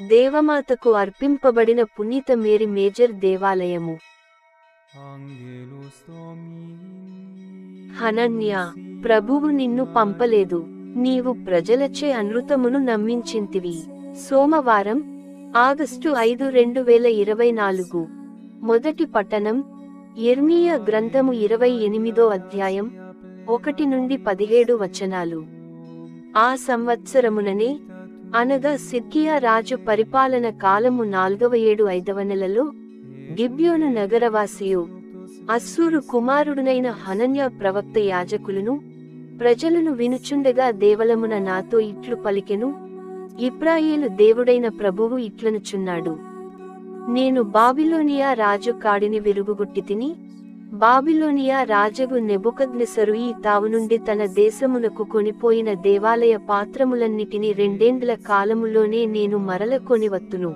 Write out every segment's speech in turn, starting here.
దేవమాతకు అర్పింపబడిన పునీత Mary major దేవాలయము. హనన్య, ప్రభువు నిన్ను పంపలేదు, నీవు ప్రజలచే అనృతమును నమ్మించింతివి. సోమవారం, ఆగస్టు 5, 2024. మొదటి పట్టణం, యెర్మీయా గ్రంథము 28వ అధ్యాయం 1 నుండి 17 వచనాలు. ఆ సంవత్సరముననే, అనగా సిద్కియా రాజు పరిపాలన కాలము 4వ ఏడు 5వ నెలలో, గిబ్యోను నగరవాసియు అస్సూరు కుమారుడునైన హనన్యా ప్రవక్త యాజకులను ప్రజలను వినుచుండగా దేవలమున నాతో ఇట్లు పలికెను: ఇశ్రాయేలు దేవుడైన ప్రభువు ఇట్లనుచున్నాడు, నేను బాబిలోనియా రాజు కాడిని విరుగుగొట్టితిని. బాబిలోనియా రాజగు నెబుకద్నెసరు ఈ తావు నుండి తన దేశమునకు కొనిపోయిన దేవాలయ పాత్రములన్నిటిని 2 ఏండ్ల కాలములోనే నేను మరల కొనివత్తును.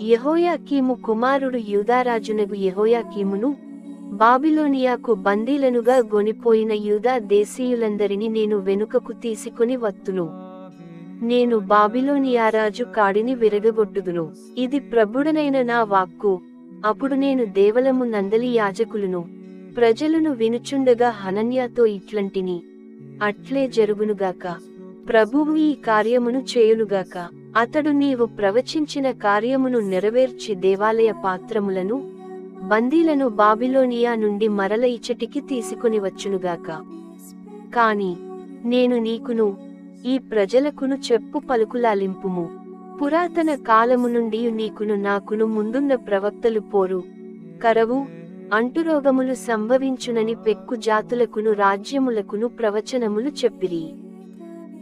యెహోయాకీము కుమారుడు యూదారాజునగు యెహోయాకీమును, బాబిలోనియాకు బందీలనుగా గొనిపోయిన యూదా దేశీయులందరినీ నేను వెనుకకు తీసుకొని వత్తును. నేను బాబిలోనియారాజు కాడిని విరగగొట్టుదును. ఇది ప్రభుడనైన నా వాక్కు. అప్పుడు నేను దేవలము నందలి యాజకులను ప్రజలను వినుచుండగా హనన్యాతో ఇట్లంటిని: అట్లే జరుగునుగాక, ప్రభువు ఈ కార్యమును చేయునుగాక. అతడు నీవు ప్రవచించిన కార్యమును నెరవేర్చి దేవాలయ పాత్రములను బందీలను బాబిలోనియా నుండి మరల ఇచ్చటికి తీసుకొని వచ్చునుగాక. కాని నేను నీకును ఈ ప్రజలకును చెప్పు పలుకులాలింపుము. పురాతన కాలము నుండి నీకును నాకును ముందున్న ప్రవక్తలు పోరు, కరవు, అంటురోగములు సంభవించునని పెక్కు జాతులకును రాజ్యములకును ప్రవచనములు చెప్పిరి.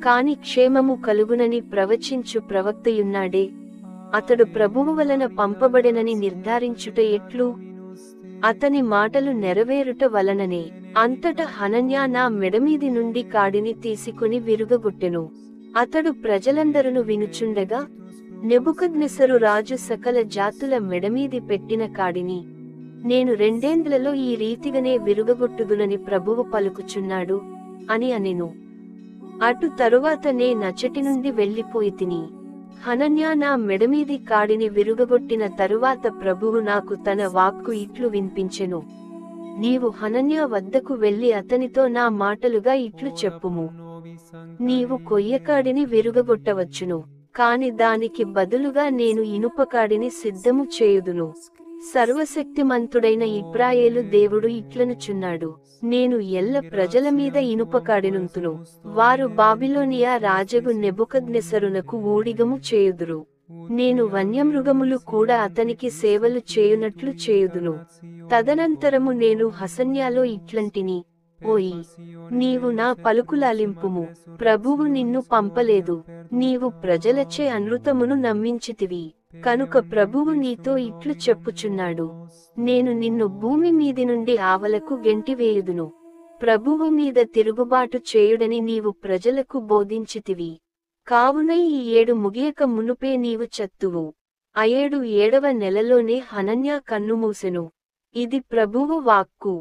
కాని క్షేమము కలుగునని ప్రవచించు ప్రవక్తయున్నాడే, అతడు ప్రభువు వలన పంపబడెనని నిర్ధారించుట ఎట్లు? అతని మాటలు నెరవేరుట వలననే. అంతటా హనన్యా నా మెడమీది నుండి కాడిని తీసుకుని విరుగగొట్టెను. అతడు ప్రజలందరును వినుచుండగా, నెబుకద్నెసరు రాజు సకల జాతుల మెడమీది పెట్టిన కాడిని నేను 2 ఏండ్లలో ఈ రీతిగానే విరుగగొట్టుదునని ప్రభువు పలుకుచున్నాడు అని అనెను. అటు తరువాత నే నచటి నుండి వెళ్ళిపోయితిని. హనన్యా నా మెడమీది కాడిని విరుగగొట్టిన తరువాత ప్రభువు నాకు తన వాక్కు ఇట్లు వినిపించెను: నీవు హనన్యా వద్దకు వెళ్ళి అతనితో నా మాటలుగా ఇట్లు చెప్పుము. నీవు కొయ్యకాడిని విరుగగొట్టవచ్చును, కాని దానికి బదులుగా నేను ఇనుపకాడిని సిద్ధము చేయుదును. సర్వశక్తిమంతుడైన ఇశ్రాయేలు దేవుడు ఇట్లనుచున్నాడు: నేను ఎల్ల ప్రజల మీద ఇనుపకాడినుంతును. వారు బాబిలోనియా రాజగు నెబుకద్నెసరునకు ఊడిగము చేయుదురు. నేను వన్యమృగములు కూడా అతనికి సేవలు చేయునట్లు చేయుదును. తదనంతరము నేను హసన్యాలో ఇట్లంటిని: ఓయి, నీవు నా పలుకులాలింపుము. ప్రభువు నిన్ను పంపలేదు, నీవు ప్రజలచే అనృతమును నమ్మించితివి. కనుక ప్రభువు నీతో ఇట్లు చెప్పుచున్నాడు: నేను నిన్ను భూమి మీది నుండి ఆవలకు గెంటివేయుదును. ప్రభువు మీద తిరుగుబాటు చేయుడని నీవు ప్రజలకు బోధించితివి. కావున ఈ 7 ముగియక మునుపే నీవు చత్తువు. ఆ 7వ నెలలోనే హనన్యా కన్నుమూసెను. ఇది ప్రభువు వాక్కు.